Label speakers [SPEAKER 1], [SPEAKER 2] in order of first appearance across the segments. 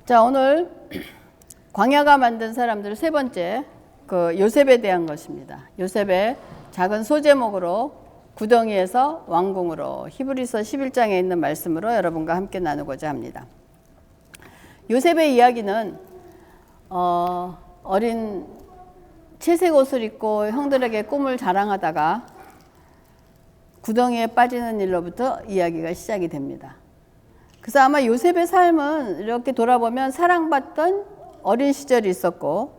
[SPEAKER 1] 자, 오늘 광야가 만든 사람들 세 번째 요셉에 대한 것입니다. 요셉의 작은 소제목으로 구덩이에서 왕궁으로 히브리서 11장에 있는 말씀으로 여러분과 함께 나누고자 합니다. 요셉의 이야기는 어린 채색 옷을 입고 형들에게 꿈을 자랑하다가 구덩이에 빠지는 일로부터 이야기가 시작이 됩니다. 그래서 아마 요셉의 삶은 이렇게 돌아보면 사랑받던 어린 시절이 있었고,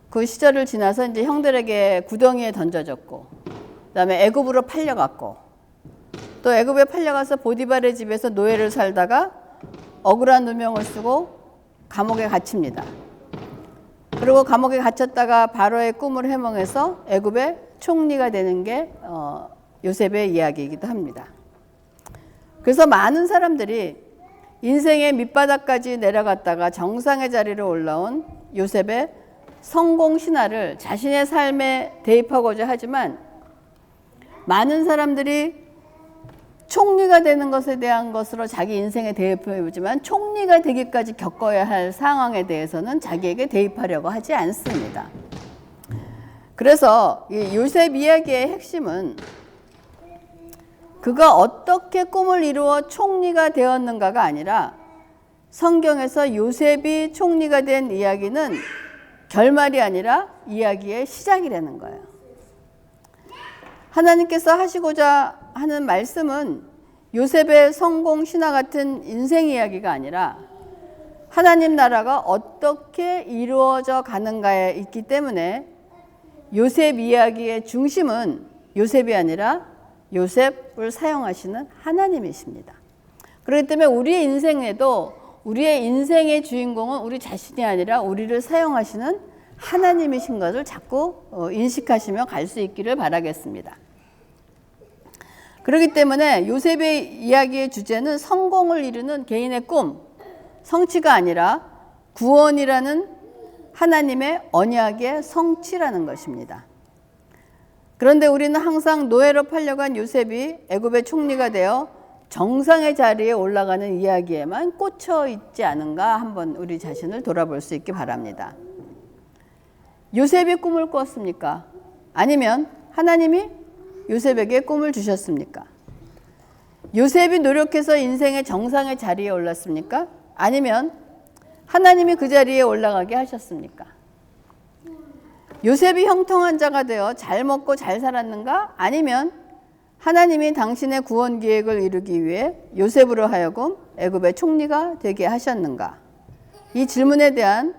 [SPEAKER 1] 그 시절을 지나서 이제 형들에게 구덩이에 던져졌고, 그다음에 애굽으로 팔려갔고, 또 애굽에 팔려가서 보디발의 집에서 노예를 살다가 억울한 누명을 쓰고 감옥에 갇힙니다. 그리고 감옥에 갇혔다가 바로의 꿈을 해몽해서 애굽의 총리가 되는 게 요셉의 이야기이기도 합니다. 그래서 많은 사람들이 인생의 밑바닥까지 내려갔다가 정상의 자리로 올라온 요셉의 성공 신화를 자신의 삶에 대입하고자 하지만, 많은 사람들이 총리가 되는 것에 대한 것으로 자기 인생에 대입해보지만 총리가 되기까지 겪어야 할 상황에 대해서는 자기에게 대입하려고 하지 않습니다. 그래서 이 요셉 이야기의 핵심은 그가 어떻게 꿈을 이루어 총리가 되었는가가 아니라, 성경에서 요셉이 총리가 된 이야기는 결말이 아니라 이야기의 시작이라는 거예요. 하나님께서 하시고자 하는 말씀은 요셉의 성공 신화 같은 인생 이야기가 아니라 하나님 나라가 어떻게 이루어져 가는가에 있기 때문에, 요셉 이야기의 중심은 요셉이 아니라 요셉을 사용하시는 하나님이십니다. 그렇기 때문에 우리의 인생에도 우리의 인생의 주인공은 우리 자신이 아니라 우리를 사용하시는 하나님이신 것을 자꾸 인식하시며 갈 수 있기를 바라겠습니다. 그렇기 때문에 요셉의 이야기의 주제는 성공을 이루는 개인의 꿈, 성취가 아니라 구원이라는 하나님의 언약의 성취라는 것입니다. 그런데 우리는 항상 노예로 팔려간 요셉이 애굽의 총리가 되어 정상의 자리에 올라가는 이야기에만 꽂혀 있지 않은가 한번 우리 자신을 돌아볼 수 있기 바랍니다. 요셉이 꿈을 꿨습니까? 아니면 하나님이 요셉에게 꿈을 주셨습니까? 요셉이 노력해서 인생의 정상의 자리에 올랐습니까? 아니면 하나님이 그 자리에 올라가게 하셨습니까? 요셉이 형통한 자가 되어 잘 먹고 잘 살았는가? 아니면 하나님이 당신의 구원 계획을 이루기 위해 요셉으로 하여금 애굽의 총리가 되게 하셨는가? 이 질문에 대한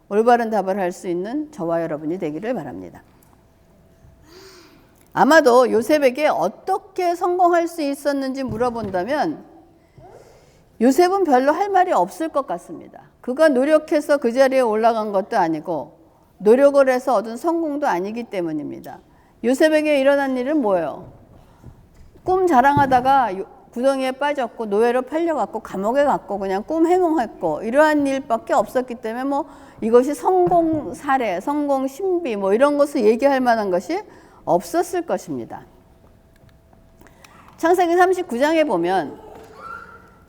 [SPEAKER 1] 올바른 답을 할 수 있는 저와 여러분이 되기를 바랍니다. 아마도 요셉에게 어떻게 성공할 수 있었는지 물어본다면 요셉은 별로 할 말이 없을 것 같습니다. 그가 노력해서 그 자리에 올라간 것도 아니고 노력을 해서 얻은 성공도 아니기 때문입니다. 요셉에게 일어난 일은 뭐예요? 꿈 자랑하다가 구덩이에 빠졌고 노예로 팔려갔고 감옥에 갔고 그냥 꿈 해몽했고 이러한 일밖에 없었기 때문에 이것이 성공 사례, 성공 신비 이런 것을 얘기할 만한 것이 없었을 것입니다. 창세기 39장에 보면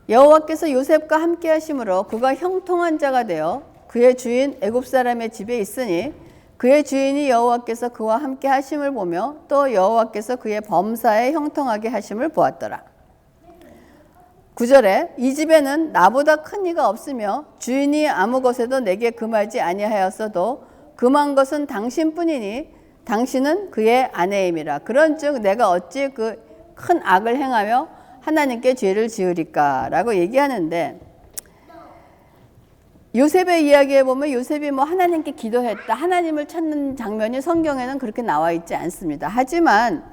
[SPEAKER 1] 여호와께서 요셉과 함께 하심으로 그가 형통한 자가 되어 그의 주인 애굽 사람의 집에 있으니 그의 주인이 여호와께서 그와 함께 하심을 보며 또 여호와께서 그의 범사에 형통하게 하심을 보았더라. 9절에 이 집에는 나보다 큰 이가 없으며 주인이 아무 것에도 내게 금하지 아니하였어도 금한 것은 당신뿐이니 당신은 그의 아내임이라. 그런즉 내가 어찌 그 큰 악을 행하며 하나님께 죄를 지으리까 라고 얘기하는데, 요셉의 이야기에 보면 요셉이 하나님께 기도했다, 하나님을 찾는 장면이 성경에는 그렇게 나와 있지 않습니다. 하지만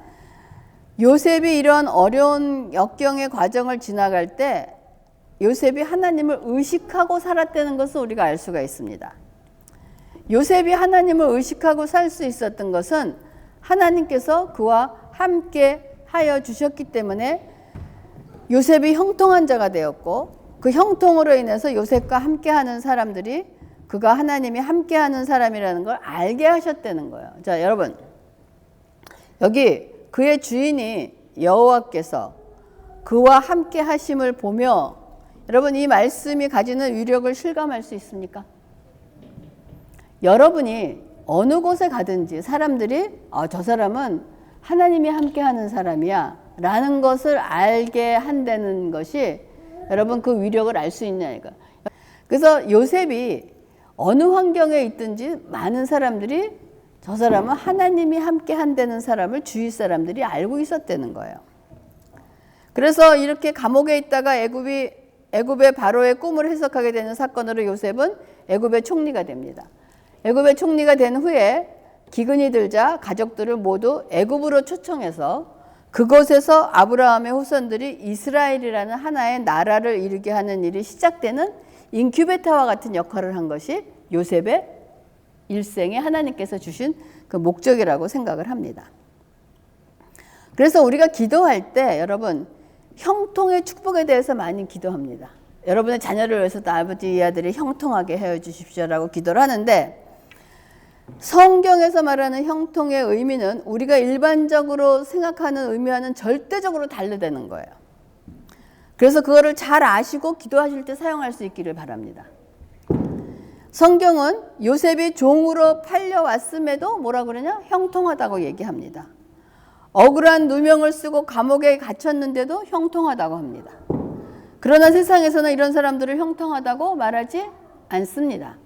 [SPEAKER 1] 요셉이 이런 어려운 역경의 과정을 지나갈 때 요셉이 하나님을 의식하고 살았다는 것을 우리가 알 수가 있습니다. 요셉이 하나님을 의식하고 살 수 있었던 것은 하나님께서 그와 함께 하여 주셨기 때문에 요셉이 형통한 자가 되었고, 그 형통으로 인해서 요셉과 함께하는 사람들이 그가 하나님이 함께하는 사람이라는 걸 알게 하셨다는 거예요. 자, 여러분, 여기 그의 주인이 여호와께서 그와 함께 하심을 보며 여러분, 이 말씀이 가지는 위력을 실감할 수 있습니까? 여러분이 어느 곳에 가든지 사람들이 저 사람은 하나님이 함께하는 사람이야 라는 것을 알게 한다는 것이 여러분 그 위력을 알 수 있냐니까. 그래서 요셉이 어느 환경에 있든지 많은 사람들이 저 사람은 하나님이 함께 한다는 사람을 주위 사람들이 알고 있었다는 거예요. 그래서 이렇게 감옥에 있다가 애굽의 바로의 꿈을 해석하게 되는 사건으로 요셉은 애굽의 총리가 됩니다. 애굽의 총리가 된 후에 기근이 들자 가족들을 모두 애굽으로 초청해서 그곳에서 아브라함의 후손들이 이스라엘이라는 하나의 나라를 이루게 하는 일이 시작되는 인큐베이터와 같은 역할을 한 것이 요셉의 일생에 하나님께서 주신 그 목적이라고 생각을 합니다. 그래서 우리가 기도할 때 여러분 형통의 축복에 대해서 많이 기도합니다. 여러분의 자녀를 위해서도 아버지 이 아들이 형통하게 하여 주십시오라고 기도를 하는데, 성경에서 말하는 형통의 의미는 우리가 일반적으로 생각하는 의미와는 절대적으로 다르다는 거예요. 그래서 그거를 잘 아시고 기도하실 때 사용할 수 있기를 바랍니다. 성경은 요셉이 종으로 팔려왔음에도 뭐라 그러냐? 형통하다고 얘기합니다. 억울한 누명을 쓰고 감옥에 갇혔는데도 형통하다고 합니다. 그러나 세상에서는 이런 사람들을 형통하다고 말하지 않습니다.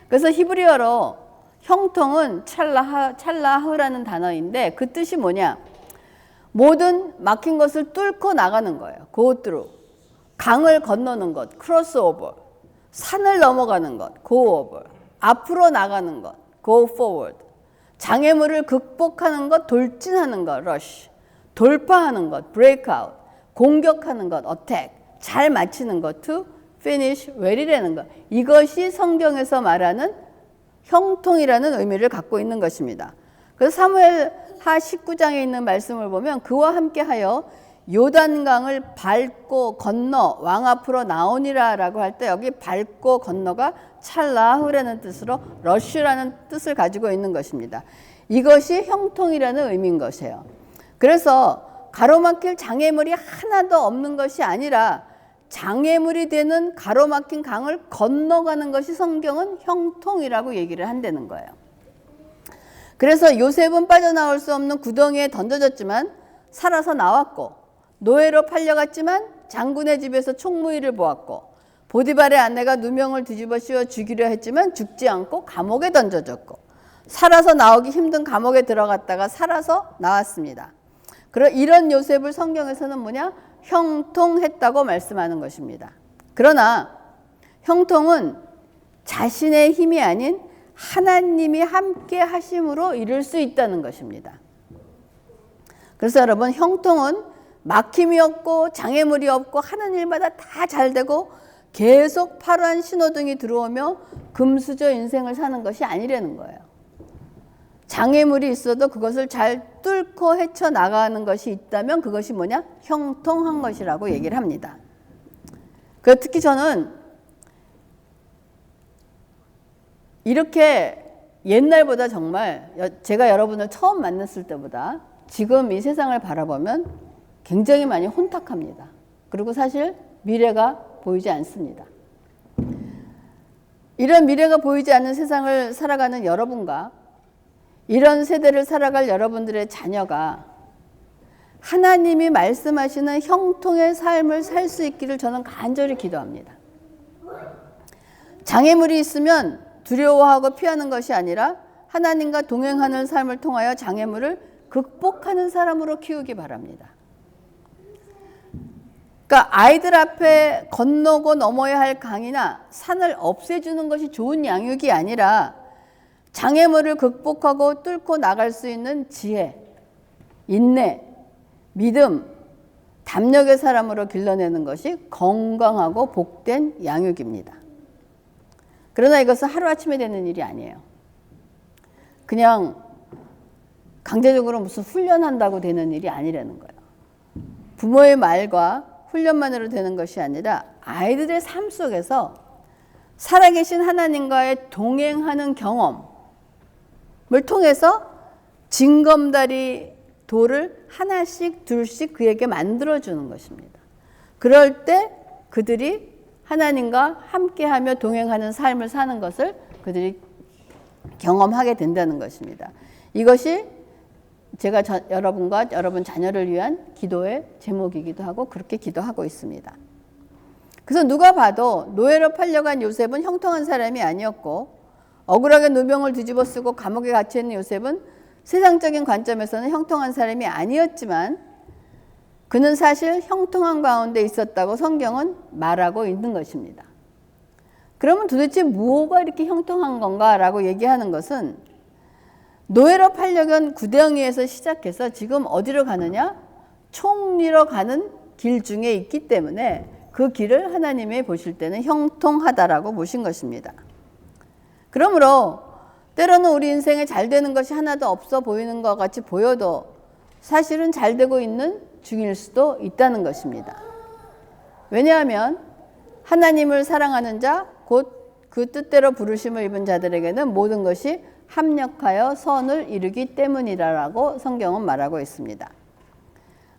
[SPEAKER 1] 그래서 히브리어로 형통은 찰라흐라는 단어인데 그 뜻이 뭐냐? 모든 막힌 것을 뚫고 나가는 거예요. go through. 강을 건너는 것, cross over. 산을 넘어가는 것, go over. 앞으로 나가는 것, go forward. 장애물을 극복하는 것, 돌진하는 것, rush. 돌파하는 것, break out. 공격하는 것, attack. 잘 맞히는 것, to finish well이라는 것. 이것이 성경에서 말하는 형통이라는 의미를 갖고 있는 것입니다. 그래서 사무엘하 19장에 있는 말씀을 보면 그와 함께하여 요단강을 밟고 건너 왕 앞으로 나오니라 라고 할 때 여기 밟고 건너가 찰라흐라는 뜻으로 러쉬라는 뜻을 가지고 있는 것입니다. 이것이 형통이라는 의미인 것이에요. 그래서 가로막힐 장애물이 하나도 없는 것이 아니라 장애물이 되는 가로막힌 강을 건너가는 것이 성경은 형통이라고 얘기를 한다는 거예요. 그래서 요셉은 빠져나올 수 없는 구덩이에 던져졌지만 살아서 나왔고, 노예로 팔려갔지만 장군의 집에서 총무위를 보았고, 보디발의 아내가 누명을 뒤집어 씌워 죽이려 했지만 죽지 않고 감옥에 던져졌고, 살아서 나오기 힘든 감옥에 들어갔다가 살아서 나왔습니다. 이런 요셉을 성경에서는 뭐냐? 형통했다고 말씀하는 것입니다. 그러나 형통은 자신의 힘이 아닌 하나님이 함께 하심으로 이룰 수 있다는 것입니다. 그래서 여러분, 형통은 막힘이 없고 장애물이 없고 하는 일마다 다 잘 되고 계속 파란 신호등이 들어오며 금수저 인생을 사는 것이 아니라는 거예요. 장애물이 있어도 그것을 잘 뚫고 헤쳐나가는 것이 있다면 그것이 뭐냐? 형통한 것이라고 얘기를 합니다. 특히 저는 이렇게 옛날보다 정말 제가 여러분을 처음 만났을 때보다 지금 이 세상을 바라보면 굉장히 많이 혼탁합니다. 그리고 사실 미래가 보이지 않습니다. 이런 미래가 보이지 않는 세상을 살아가는 여러분과 이런 세대를 살아갈 여러분들의 자녀가 하나님이 말씀하시는 형통의 삶을 살 수 있기를 저는 간절히 기도합니다. 장애물이 있으면 두려워하고 피하는 것이 아니라 하나님과 동행하는 삶을 통하여 장애물을 극복하는 사람으로 키우기 바랍니다. 그러니까 아이들 앞에 건너고 넘어야 할 강이나 산을 없애주는 것이 좋은 양육이 아니라 장애물을 극복하고 뚫고 나갈 수 있는 지혜, 인내, 믿음, 담력의 사람으로 길러내는 것이 건강하고 복된 양육입니다. 그러나 이것은 하루아침에 되는 일이 아니에요. 그냥 강제적으로 무슨 훈련한다고 되는 일이 아니라는 거예요. 부모의 말과 훈련만으로 되는 것이 아니라 아이들의 삶 속에서 살아계신 하나님과의 동행하는 경험을 통해서 징검다리 돌을 하나씩 둘씩 그에게 만들어주는 것입니다. 그럴 때 그들이 하나님과 함께하며 동행하는 삶을 사는 것을 그들이 경험하게 된다는 것입니다. 이것이 제가 여러분과 여러분 자녀를 위한 기도의 제목이기도 하고 그렇게 기도하고 있습니다. 그래서 누가 봐도 노예로 팔려간 요셉은 형통한 사람이 아니었고 억울하게 누명을 뒤집어 쓰고 감옥에 갇혀있는 요셉은 세상적인 관점에서는 형통한 사람이 아니었지만 그는 사실 형통한 가운데 있었다고 성경은 말하고 있는 것입니다. 그러면 도대체 뭐가 이렇게 형통한 건가 라고 얘기하는 것은 노예로 팔려간 구덩이에서 시작해서 지금 어디로 가느냐? 총리로 가는 길 중에 있기 때문에 그 길을 하나님이 보실 때는 형통하다라고 보신 것입니다. 그러므로 때로는 우리 인생에 잘 되는 것이 하나도 없어 보이는 것 같이 보여도 사실은 잘 되고 있는 중일 수도 있다는 것입니다. 왜냐하면 하나님을 사랑하는 자, 곧 그 뜻대로 부르심을 입은 자들에게는 모든 것이 합력하여 선을 이루기 때문이라고 성경은 말하고 있습니다.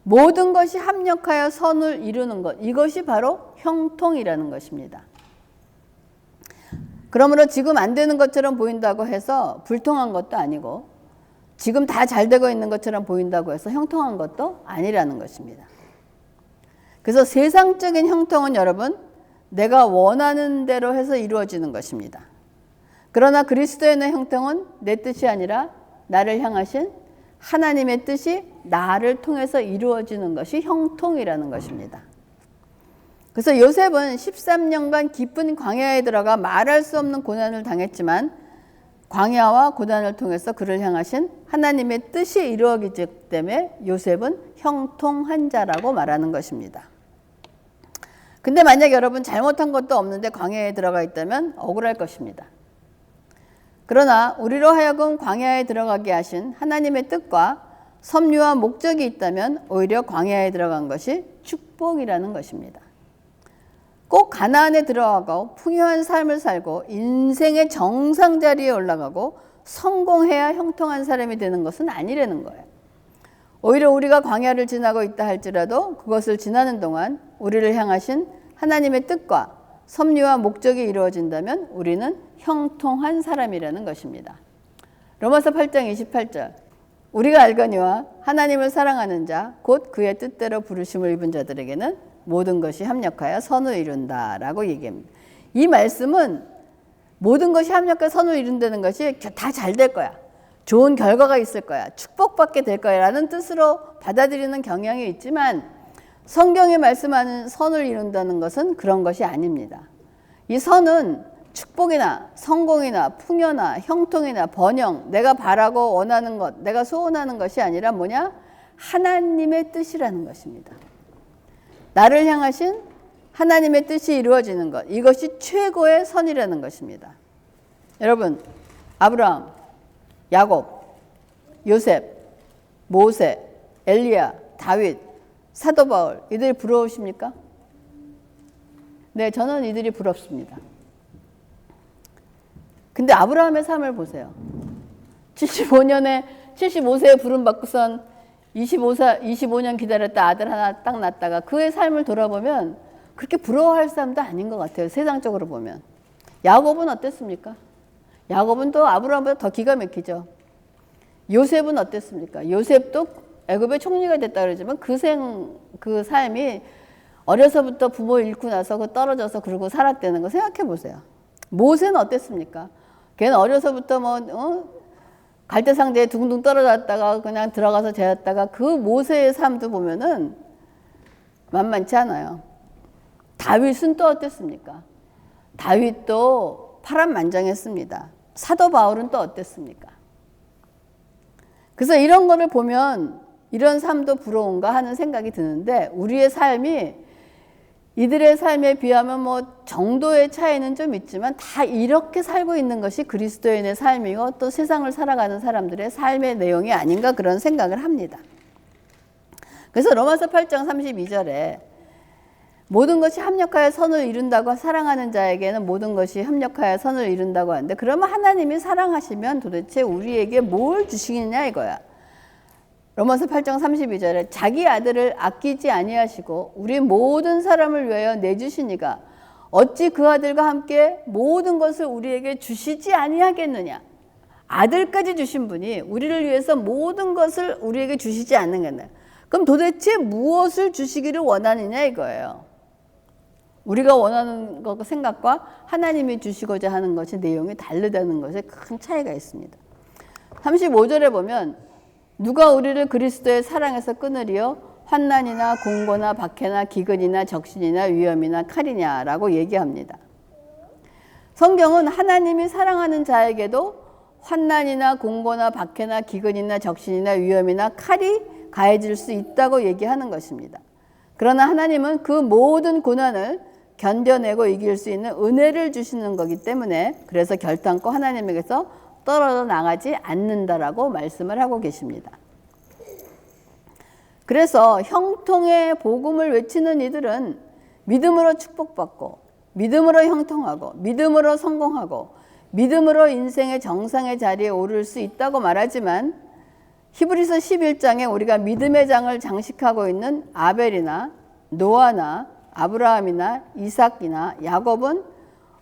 [SPEAKER 1] 모든 것이 합력하여 선을 이루는 것, 이것이 바로 형통이라는 것입니다. 그러므로 지금 안 되는 것처럼 보인다고 해서 불통한 것도 아니고 지금 다 잘 되고 있는 것처럼 보인다고 해서 형통한 것도 아니라는 것입니다. 그래서 세상적인 형통은 여러분, 내가 원하는 대로 해서 이루어지는 것입니다. 그러나 그리스도의 형통은 내 뜻이 아니라 나를 향하신 하나님의 뜻이 나를 통해서 이루어지는 것이 형통이라는 것입니다. 그래서 요셉은 13년간 깊은 광야에 들어가 말할 수 없는 고난을 당했지만 광야와 고난을 통해서 그를 향하신 하나님의 뜻이 이루어지기 때문에 요셉은 형통한 자라고 말하는 것입니다. 근데 만약 여러분 잘못한 것도 없는데 광야에 들어가 있다면 억울할 것입니다. 그러나 우리로 하여금 광야에 들어가게 하신 하나님의 뜻과 섭리와 목적이 있다면 오히려 광야에 들어간 것이 축복이라는 것입니다. 꼭 가나안에 들어가고 풍요한 삶을 살고 인생의 정상 자리에 올라가고 성공해야 형통한 사람이 되는 것은 아니라는 거예요. 오히려 우리가 광야를 지나고 있다 할지라도 그것을 지나는 동안 우리를 향하신 하나님의 뜻과 섭리와 목적이 이루어진다면 우리는 형통한 사람이라는 것입니다. 로마서 8장 28절 우리가 알거니와 하나님을 사랑하는 자 곧 그의 뜻대로 부르심을 입은 자들에게는 모든 것이 합력하여 선을 이룬다라고 얘기합니다. 이 말씀은 모든 것이 합력하여 선을 이룬다는 것이 다 잘 될 거야. 좋은 결과가 있을 거야. 축복받게 될 거야 라는 뜻으로 받아들이는 경향이 있지만 성경에 말씀하는 선을 이룬다는 것은 그런 것이 아닙니다. 이 선은 축복이나 성공이나 풍요나 형통이나 번영, 내가 바라고 원하는 것, 내가 소원하는 것이 아니라 뭐냐? 하나님의 뜻이라는 것입니다. 나를 향하신 하나님의 뜻이 이루어지는 것, 이것이 최고의 선이라는 것입니다. 여러분, 아브라함, 야곱, 요셉, 모세, 엘리야, 다윗, 사도 바울, 이들이 부러우십니까? 네, 저는 이들이 부럽습니다. 근데 아브라함의 삶을 보세요. 75세에 부름 받고선 25년 기다렸다 아들 하나 딱 낳았다가 그의 삶을 돌아보면 그렇게 부러워할 사람도 아닌 것 같아요. 세상적으로 보면. 야곱은 어땠습니까? 야곱은 또 아브라함보다 더 기가 막히죠. 요셉은 어땠습니까? 요셉도 애굽의 총리가 됐다 그러지만 그 삶이 어려서부터 부모 잃고 나서 그 떨어져서 그러고 살았다는 거 생각해 보세요. 모세는 어땠습니까? 걔는 어려서부터 갈대상자에 둥둥 떨어졌다가 그냥 들어가서 재웠다가 그 모세의 삶도 보면은 만만치 않아요. 다윗은 또 어땠습니까? 다윗도 파란만장했습니다. 사도 바울은 또 어땠습니까? 그래서 이런 거를 보면 이런 삶도 부러운가 하는 생각이 드는데 우리의 삶이 이들의 삶에 비하면 정도의 차이는 좀 있지만 다 이렇게 살고 있는 것이 그리스도인의 삶이고 또 세상을 살아가는 사람들의 삶의 내용이 아닌가 그런 생각을 합니다. 그래서 로마서 8장 32절에 모든 것이 합력하여 선을 이룬다고 사랑하는 자에게는 모든 것이 합력하여 선을 이룬다고 하는데 그러면 하나님이 사랑하시면 도대체 우리에게 뭘 주시겠냐 이거야. 로마서 8장 32절에 자기 아들을 아끼지 아니하시고 우리 모든 사람을 위하여 내주시니가 어찌 그 아들과 함께 모든 것을 우리에게 주시지 아니하겠느냐. 아들까지 주신 분이 우리를 위해서 모든 것을 우리에게 주시지 않는겠냐. 그럼 도대체 무엇을 주시기를 원하느냐 이거예요. 우리가 원하는 것 생각과 하나님이 주시고자 하는 것이 내용이 다르다는 것에 큰 차이가 있습니다. 35절에 보면 누가 우리를 그리스도의 사랑에서 끊으리요 환난이나 공고나 박해나 기근이나 적신이나 위험이나 칼이냐라고 얘기합니다. 성경은 하나님이 사랑하는 자에게도 환난이나 공고나 박해나 기근이나 적신이나 위험이나 칼이 가해질 수 있다고 얘기하는 것입니다. 그러나 하나님은 그 모든 고난을 견뎌내고 이길 수 있는 은혜를 주시는 거기 때문에 그래서 결단코 하나님에게서 떨어져 나가지 않는다라고 말씀을 하고 계십니다. 그래서 형통의 복음을 외치는 이들은 믿음으로 축복받고 믿음으로 형통하고 믿음으로 성공하고 믿음으로 인생의 정상의 자리에 오를 수 있다고 말하지만 히브리서 11장에 우리가 믿음의 장을 장식하고 있는 아벨이나 노아나 아브라함이나 이삭이나 야곱은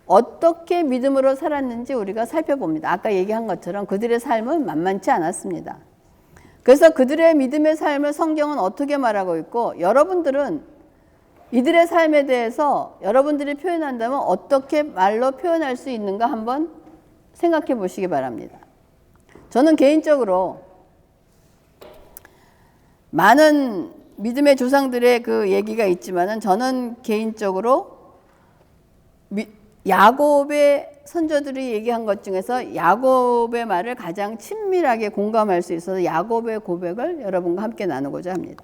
[SPEAKER 1] 어떻게 믿음으로 살았는지 우리가 살펴봅니다. 아까 얘기한 것처럼 그들의 삶은 만만치 않았습니다. 그래서 그들의 믿음의 삶을 성경은 어떻게 말하고 있고 여러분들은 이들의 삶에 대해서 여러분들이 표현한다면 어떻게 말로 표현할 수 있는가 한번 생각해 보시기 바랍니다. 저는 개인적으로 많은 믿음의 조상들의 그 얘기가 있지만은 저는 개인적으로 야곱의 선조들이 얘기한 것 중에서 야곱의 말을 가장 친밀하게 공감할 수 있어서 야곱의 고백을 여러분과 함께 나누고자 합니다.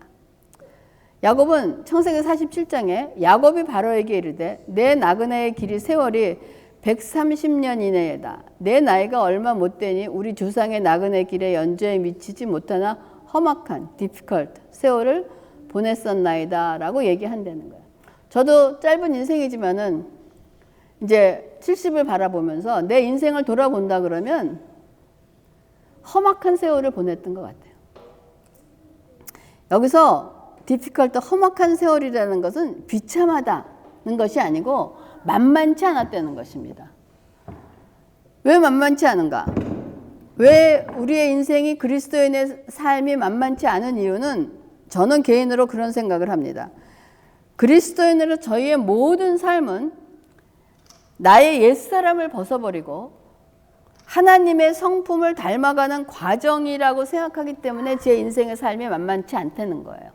[SPEAKER 1] 야곱은 창세기 47장에 야곱이 바로에게 이르되 내 나그네의 길이 세월이 130년 이내에다. 내 나이가 얼마 못 되니 우리 조상의 나그네 길에 연저에 미치지 못하나 험악한 difficult 세월을 보냈었나이다 라고 얘기한다는 거예요. 저도 짧은 인생이지만은 이제 70을 바라보면서 내 인생을 돌아본다 그러면 험악한 세월을 보냈던 것 같아요. 여기서 difficult 험악한 세월이라는 것은 비참하다는 것이 아니고 만만치 않았다는 것입니다. 왜 만만치 않은가? 왜 우리의 인생이 그리스도인의 삶이 만만치 않은 이유는 저는 개인으로 그런 생각을 합니다. 그리스도인으로 저희의 모든 삶은 나의 옛사람을 벗어버리고 하나님의 성품을 닮아가는 과정이라고 생각하기 때문에 제 인생의 삶이 만만치 않다는 거예요.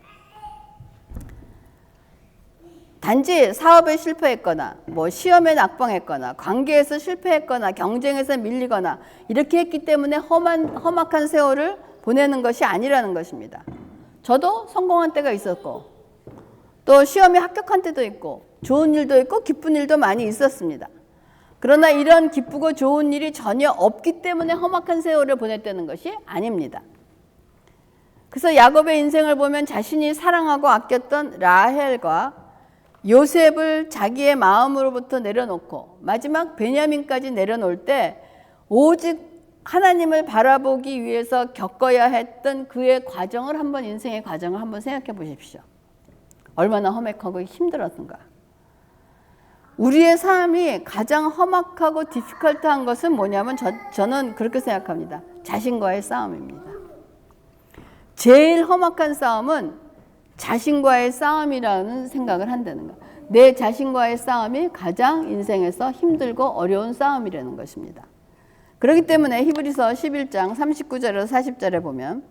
[SPEAKER 1] 단지 사업에 실패했거나 뭐 시험에 낙방했거나 관계에서 실패했거나 경쟁에서 밀리거나 이렇게 했기 때문에 험악한 세월을 보내는 것이 아니라는 것입니다. 저도 성공한 때가 있었고 또 시험에 합격한 때도 있고 좋은 일도 있고 기쁜 일도 많이 있었습니다. 그러나 이런 기쁘고 좋은 일이 전혀 없기 때문에 험악한 세월을 보냈다는 것이 아닙니다. 그래서 야곱의 인생을 보면 자신이 사랑하고 아꼈던 라헬과 요셉을 자기의 마음으로부터 내려놓고 마지막 베냐민까지 내려놓을 때 오직 하나님을 바라보기 위해서 겪어야 했던 그의 과정을 한번 인생의 과정을 한번 생각해 보십시오. 얼마나 험악하고 힘들었던가. 우리의 삶이 가장 험악하고 디피컬트한 것은 뭐냐면 저는 그렇게 생각합니다. 자신과의 싸움입니다. 제일 험악한 싸움은 자신과의 싸움이라는 생각을 한다는 거. 내 자신과의 싸움이 가장 인생에서 힘들고 어려운 싸움이라는 것입니다. 그렇기 때문에 히브리서 11장 39절에서 40절에 보면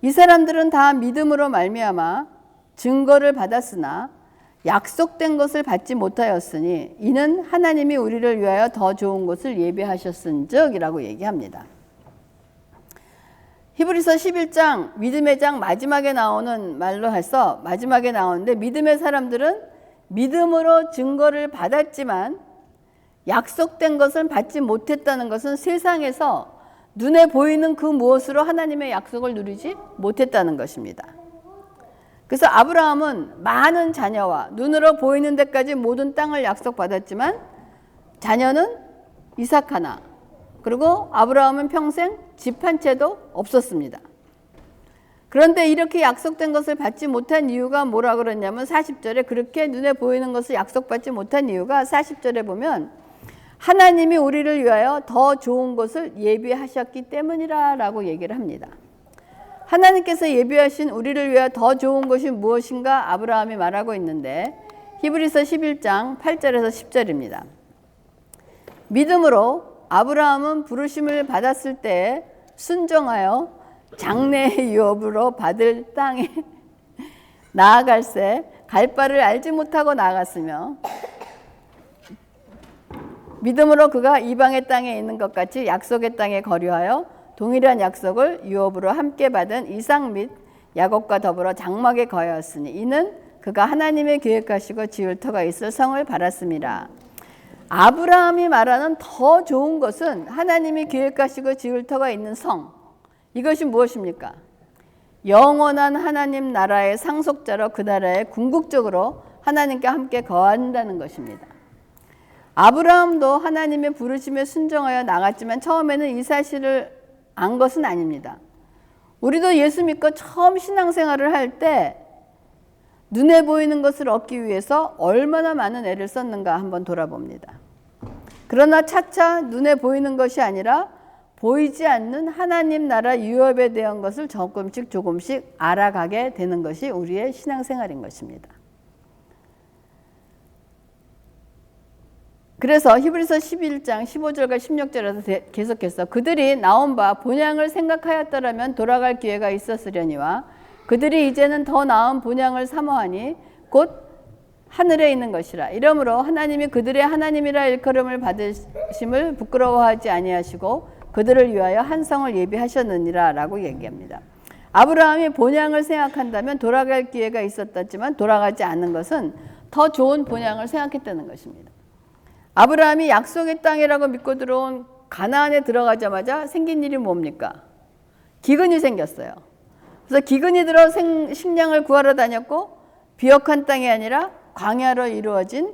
[SPEAKER 1] 이 사람들은 다 믿음으로 말미암아 증거를 받았으나 약속된 것을 받지 못하였으니 이는 하나님이 우리를 위하여 더 좋은 것을 예비하셨은즉 이라고 얘기합니다. 히브리서 11장 믿음의 장 마지막에 나오는 말로 해서 마지막에 나오는데 믿음의 사람들은 믿음으로 증거를 받았지만 약속된 것을 받지 못했다는 것은 세상에서 눈에 보이는 그 무엇으로 하나님의 약속을 누리지 못했다는 것입니다. 그래서 아브라함은 많은 자녀와 눈으로 보이는 데까지 모든 땅을 약속받았지만 자녀는 이삭 하나, 그리고 아브라함은 평생 집 한 채도 없었습니다. 그런데 이렇게 약속된 것을 받지 못한 이유가 뭐라 그러냐면 40절에 그렇게 눈에 보이는 것을 약속받지 못한 이유가 40절에 보면 하나님이 우리를 위하여 더 좋은 것을 예비하셨기 때문이라 라고 얘기를 합니다. 하나님께서 예비하신 우리를 위하여 더 좋은 것이 무엇인가 아브라함이 말하고 있는데 히브리서 11장 8절에서 10절입니다. 믿음으로 아브라함은 부르심을 받았을 때 순종하여 장래의 유업으로 받을 땅에 나아갈새 갈 바를 알지 못하고 나아갔으며 믿음으로 그가 이방의 땅에 있는 것 같이 약속의 땅에 거류하여 동일한 약속을 유업으로 함께 받은 이삭 및 야곱과 더불어 장막에 거하였으니 이는 그가 하나님의 계획하시고 지을 터가 있을 성을 바랐습니다. 아브라함이 말하는 더 좋은 것은 하나님이 계획하시고 지을 터가 있는 성, 이것이 무엇입니까? 영원한 하나님 나라의 상속자로 그 나라에 궁극적으로 하나님께 함께 거한다는 것입니다. 아브라함도 하나님의 부르심에 순종하여 나갔지만 처음에는 이 사실을 안 것은 아닙니다. 우리도 예수 믿고 처음 신앙생활을 할 때 눈에 보이는 것을 얻기 위해서 얼마나 많은 애를 썼는가 한번 돌아봅니다. 그러나 차차 눈에 보이는 것이 아니라 보이지 않는 하나님 나라 유업에 대한 것을 조금씩 알아가게 되는 것이 우리의 신앙생활인 것입니다. 그래서 히브리서 11장 15절과 16절에서 계속해서 그들이 나온 바 본향을 생각하였더라면 돌아갈 기회가 있었으려니와 그들이 이제는 더 나은 본향을 사모하니 곧 하늘에 있는 것이라. 이러므로 하나님이 그들의 하나님이라 일컬음을 받으심을 부끄러워하지 아니하시고 그들을 위하여 한 성을 예비하셨느니라 라고 얘기합니다. 아브라함이 본향을 생각한다면 돌아갈 기회가 있었지만 돌아가지 않는 것은 더 좋은 본향을 생각했다는 것입니다. 아브라함이 약속의 땅이라고 믿고 들어온 가나안에 들어가자마자 생긴 일이 뭡니까? 기근이 생겼어요. 그래서 기근이 들어 식량을 구하러 다녔고 비옥한 땅이 아니라 광야로 이루어진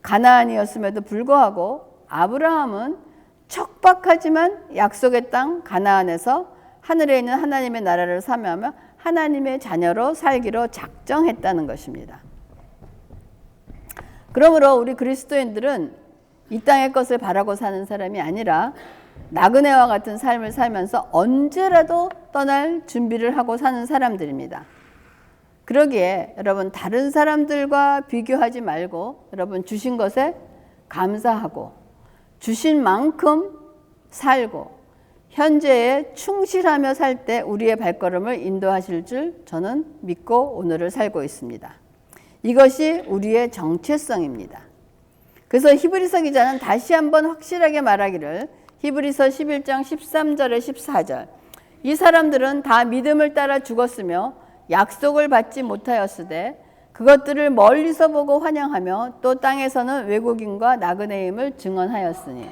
[SPEAKER 1] 가나안이었음에도 불구하고 아브라함은 척박하지만 약속의 땅 가나안에서 하늘에 있는 하나님의 나라를 사모하며 하나님의 자녀로 살기로 작정했다는 것입니다. 그러므로 우리 그리스도인들은 이 땅의 것을 바라고 사는 사람이 아니라 나그네와 같은 삶을 살면서 언제라도 떠날 준비를 하고 사는 사람들입니다. 그러기에 여러분 다른 사람들과 비교하지 말고 여러분 주신 것에 감사하고 주신 만큼 살고 현재에 충실하며 살 때 우리의 발걸음을 인도하실 줄 저는 믿고 오늘을 살고 있습니다. 이것이 우리의 정체성입니다. 그래서 히브리서 기자는 다시 한번 확실하게 말하기를 히브리서 11장 13절에 14절 이 사람들은 다 믿음을 따라 죽었으며 약속을 받지 못하였으되 그것들을 멀리서 보고 환영하며 또 땅에서는 외국인과 나그네임을 증언하였으니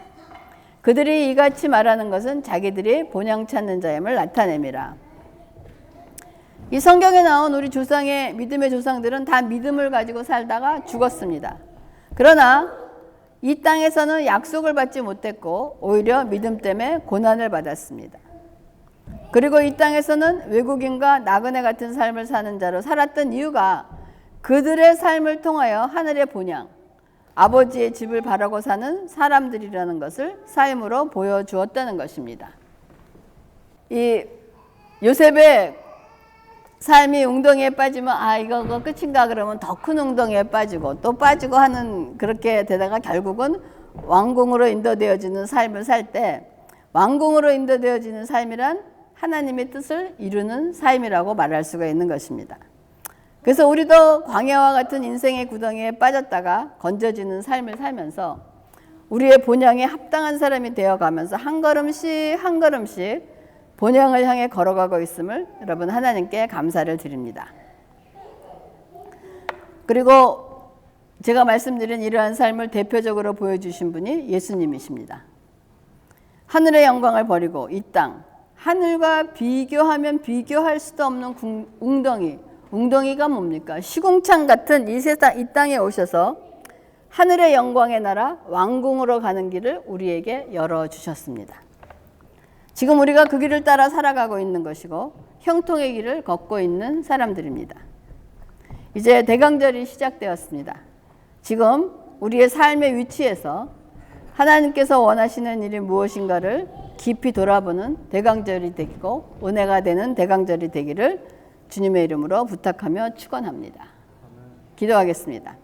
[SPEAKER 1] 그들이 이같이 말하는 것은 자기들이 본향 찾는 자임을 나타냄이라. 이 성경에 나온 우리 조상의 믿음의 조상들은 다 믿음을 가지고 살다가 죽었습니다. 그러나 이 땅에서는 약속을 받지 못했고 오히려 믿음 때문에 고난을 받았습니다. 그리고 이 땅에서는 외국인과 나그네 같은 삶을 사는 자로 살았던 이유가 그들의 삶을 통하여 하늘의 본향, 아버지의 집을 바라고 사는 사람들이라는 것을 삶으로 보여주었다는 것입니다. 이 요셉의 삶이 웅덩이에 빠지면 이거 끝인가 그러면 더 큰 웅덩이에 빠지고 또 빠지고 하는 그렇게 되다가 결국은 왕궁으로 인도되어지는 삶을 살 때 왕궁으로 인도되어지는 삶이란 하나님의 뜻을 이루는 삶이라고 말할 수가 있는 것입니다. 그래서 우리도 광야와 같은 인생의 구덩이에 빠졌다가 건져지는 삶을 살면서 우리의 본향에 합당한 사람이 되어가면서 한 걸음씩 한 걸음씩 본향을 향해 걸어가고 있음을 여러분 하나님께 감사를 드립니다. 그리고 제가 말씀드린 이러한 삶을 대표적으로 보여주신 분이 예수님이십니다. 하늘의 영광을 버리고 이 땅, 하늘과 비교하면 비교할 수도 없는 웅덩이가 뭡니까? 시궁창 같은 이 세상, 이 땅에 오셔서 하늘의 영광의 나라 왕궁으로 가는 길을 우리에게 열어주셨습니다. 지금 우리가 그 길을 따라 살아가고 있는 것이고 형통의 길을 걷고 있는 사람들입니다. 이제 대강절이 시작되었습니다. 지금 우리의 삶의 위치에서 하나님께서 원하시는 일이 무엇인가를 깊이 돌아보는 대강절이 되고 은혜가 되는 대강절이 되기를 주님의 이름으로 부탁하며 축원합니다. 기도하겠습니다.